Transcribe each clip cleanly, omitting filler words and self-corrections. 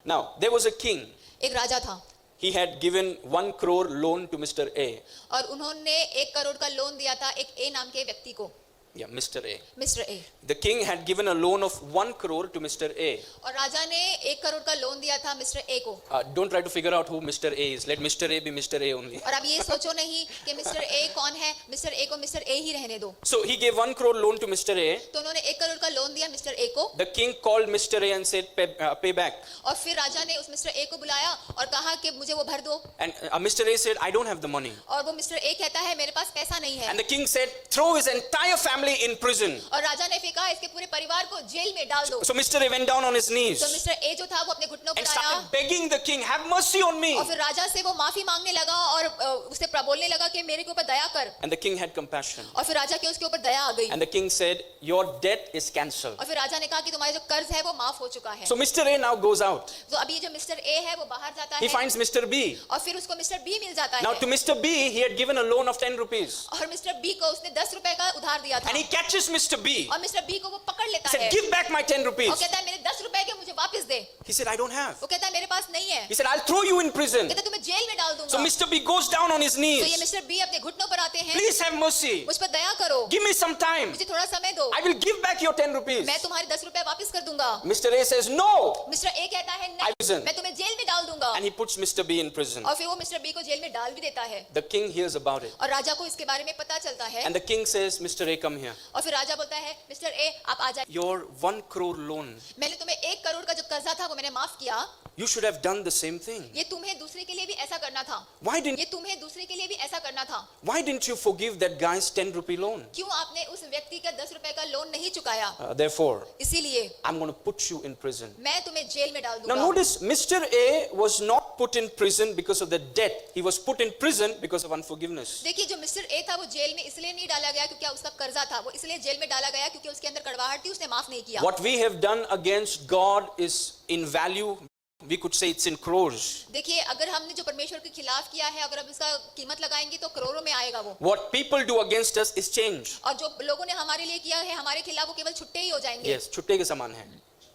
Now, there was a king. एक राजा था He had given 1 crore loan to Mr. A. और उन्होंने 1 करोड़ का लोन दिया था एक ए नाम के व्यक्ति को. Yeah, Mr. A. Mister A. The king had given a loan of 1 crore to Mr. A. और राजा ने 1 करोड़ का लोन दिया था मिस्टर ए को. Don't try to figure out who Mr. A is. Let Mr. A be Mr. A only. और अब ये सोचो नहीं कि मिस्टर ए कौन है, मिस्टर ए को मिस्टर ए ही रहने दो. So he gave 1 crore loan to Mr. A. तो उन्होंने 1 करोड़ का लोन दिया मिस्टर ए को. The king called Mr. A and said, pay back. और फिर राजा ने उस मिस्टर ए को बुलाया और कहा कि मुझे वो भर दो. And Mr. A said, I don't have the money. और वो मिस्टर ए कहता है मेरे पास पैसा नहीं है. And the king said, throw his entire family in prison. और राजा ने फिर कहा इसके पूरे परिवार को जेल में डाल दो. So Mr. A went down on his knees तो मिस्टर ए जो था वो अपने घुटनों पर and आया started begging the king, have mercy on me. और फिर राजा से वो माफी मांगने लगा और उससे बोलने लगा कि मेरे के ऊपर दया कर. And the king had compassion. और फिर राजा के उसके ऊपर दया आ गई. And the king said, your debt is cancelled. और फिर राजा ने कहा कि तुम्हारा जो कर्ज है वो माफ हो चुका है. So Mr. A now goes out. तो अभी जो मिस्टर ए है वो बाहर जाता He है finds Mr. B. और फिर उसको मिस्टर बी मिल जाता Now है. to Mr. B, he had given a loan of 10 rupees. और मिस्टर बी को उसने 10 रुपए का उधार दिया था. And he catches Mr. B. और मिस्टर बी को वो पकड़ He लेता said, है give back my 10 और rupees. कहता है मेरे 10 रुपए के मुझे वापस दे. He said, I don't have. वो कहता है मेरे पास नहीं है. He said, I'll throw you in prison. कहता है तुम्हें जेल में डाल दूंगा. So Mr. B goes down on his तो ये knees. मिस्टर बी अपने घुटनों पर आते हैं. Please have mercy. मुझ पर दया करो. Give me some time. मुझे थोड़ा समय दो. I will give back your 10 rupees. मैं तुम्हारे 10 रुपए वापस कर दूंगा. Mr. A says, no. Mister A कहता है I नहीं listen. मैं तुम्हें जेल में डाल दूंगा. And he puts Mr. B in prison. और फिर वो मिस्टर बी को जेल में डाल भी देता है. The king hears about it. और राजा को इसके बारे में पता चलता है. And the king says, Mr. A, come here. और फिर राजा बोलता है मिस्टर ए आप आ जाइए. Your 1 crore loan, मैंने तुम्हें 1 करोड़ का जो कर्जा था वो मैंने माफ किया. you should have done the same thing. ये तुम्हें दूसरे के लिए भी ऐसा करना था. Why didn't ये तुम्हें दूसरे के लिए भी ऐसा करना था. Why didn't you forgive that guy's 10 rupee loan? क्यों आपने उस व्यक्ति का 10 रुपए का लोन नहीं चुकाया. Therefore, इसीलिए I'm going to put you in prison. मैं तुम्हें जेल में डाल Now दूंगा. notice, Mr. A was not put in prison because of the debt. He was put in prison because of unforgiveness. देखिए जो मिस्टर ए था वो jail में इसलिए नहीं डाला गया क्योंकि उसका कर्जा था. वो इसलिए जेल में डाला गया क्योंकि उसके अंदर कड़वाहट थी, उसने माफ नहीं किया. What we have done against God is in value. We could say it's in crores. देखिए अगर हमने जो परमेश्वर के खिलाफ किया है, अगर अब इसका कीमत लगाएंगे तो करोड़ों में आएगा वो. What people do against us is change. और जो लोगों ने हमारे लिए किया है हमारे खिलाफ वो केवल छुट्टे ही हो जाएंगे. Yes, छुट्टे के समान है.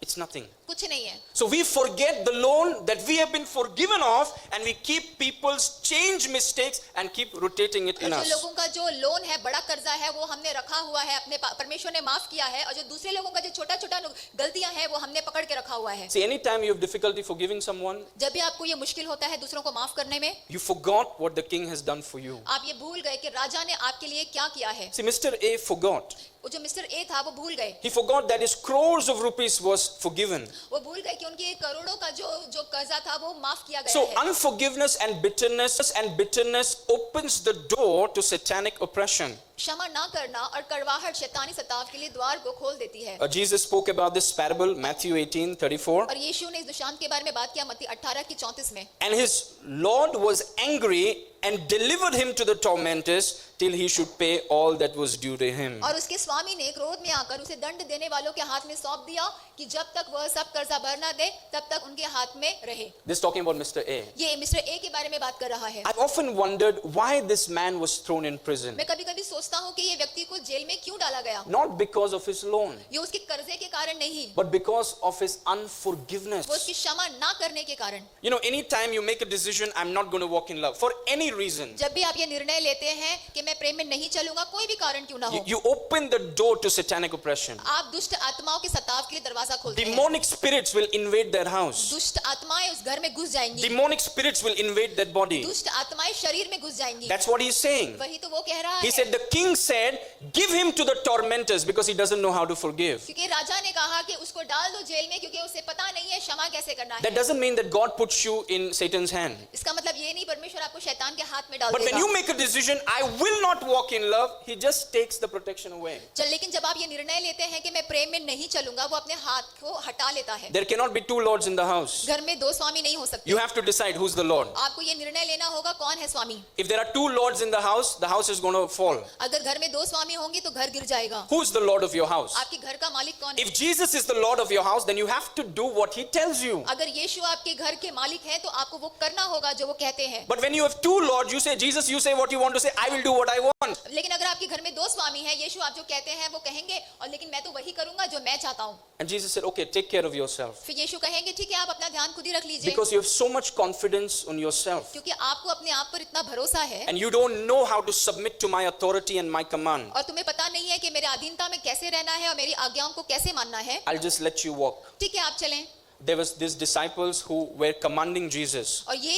It's nothing. कुछ नहीं है. So we forget the loan that we have been forgiven of, and we keep people's change mistakes and keep rotating it in जो us. लोगों का जो लोन है, बड़ा कर्जा है, वो हमने रखा हुआ है, अपने परमेश्वर ने माफ किया है. और जो दूसरे लोगों का जो छोटा छोटा गलतियां हैं वो हमने पकड़ के रखा हुआ है. See, anytime you have difficulty forgiving someone, जब भी आपको ये मुश्किल होता है दूसरों को माफ करने में, you forgot what the king has done for you. आप ये भूल गए कि राजा ने आपके लिए क्या किया है. See, Mr. A forgot. वो जो मिस्टर ए था वो भूल गए. He forgot that his crores of rupees was forgiven. वो भूल गए कि उनके करोड़ों का जो कर्जा था वो माफ किया गया So है. unforgiveness and bitterness opens the door to satanic oppression. क्षमा ना करना और कड़वाहट शैतानी सताव के लिए द्वार को खोल देती है. Jesus spoke about this parable, Matthew 18:34. और यीशु ने इस दृष्टांत के बारे में बात किया मत्ती 18:34 में. And his Lord was angry and delivered him to the tormentors till he should pay all that was due to him. और उसके स्वामी ने क्रोध में आकर उसे दंड देने वालों के हाथ में सौंप दिया कि जब तक वह सब कर्जा भर ना दे तब तक उनके हाथ में रहे. This is talking about Mr. A. ये मिस्टर ए के बारे में बात कर रहा है. I've often wondered why this man was thrown in prison. मैं कभी-कभी सोचता हूँ कि ये व्यक्ति को जेल में क्यों डाला गया. Not because of his loan, ये उसके कर्जे के कारण नहीं, but because of his unforgiveness. वो उसकी क्षमा ना करने के कारण. You know, anytime you make a decision, I'm not going to walk in love for any reason, जब भी आप ये निर्णय लेते हैं कि मैं प्रेम में नहीं चलूंगा, कोई भी कारण क्यों ना हो, you open the door to satanic oppression. आप दुष्ट आत्माओं के सताव के लिए दरवाजा खोलते हैं. Demonic spirits will invade their house. दुष्ट आत्माएं उस घर में घुस जाएंगी. Demonic spirits will invade that body. दुष्ट आत्माएं शरीर में घुस जाएंगी. That's what he's saying. वही तो वो कह रहा He है. said, the king said, give him to the tormentors because he doesn't know how to forgive. क्योंकि राजा ने कहा कि उसको डाल दो जेल में क्योंकि उसे पता नहीं है क्षमा कैसे करना है. That doesn't mean that God puts you in Satan's hand. इसका मतलब ये नहीं परमेश्वर आपको शैतान के हाथ में डाल But when देगा. you make a decision, I will not walk in love, he just takes the protection away. लेकिन जब आप ये निर्णय लेते हैं कि मैं प्रेम में नहीं चलूंगा, वो अपने हाथ को हटा लेता है. There cannot be two lords in the house. घर में दो स्वामी नहीं हो सकते. You have to decide who's the Lord. आपको ये निर्णय लेना होगा कौन है स्वामी. If there are two lords in the house is going to fall. अगर घर में 2 स्वामी होंगे तो घर गिर जाएगा। Who is the Lord of your house? आपके घर का मालिक कौन है? If Jesus is the Lord of your house, then you have to do what he tells you. अगर यीशु आपके घर के मालिक हैं तो आपको वो करना होगा जो वो कहते हैं। But when you have two lords, you say, Jesus, you say what you want to say, I will do what I want. लेकिन अगर आपके घर में 2 स्वामी हैं, यीशु आप जो कहते हैं वो कहेंगे और लेकिन मैं तो वही करूंगा जो मैं चाहता हूँ। And Jesus said, okay, take care of yourself. फिर यीशु कहेंगे ठीक है आप अपना ध्यान खुद ही रख लीजिए, Because you have so much confidence on yourself. क्योंकि आपको अपने आप पर इतना भरोसा है And you don't know how to submit to my authority and my command. और तुम्हें पता नहीं है कि मेरे अधीनता में कैसे रहना है और मेरी आज्ञाओं को कैसे मानना है। I'll just let you walk. ठीक है आप चलें। There was these disciples who were commanding Jesus. और ये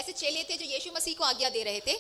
ऐसे चेले थे जो यीशु मसीह को आज्ञा दे रहे थे।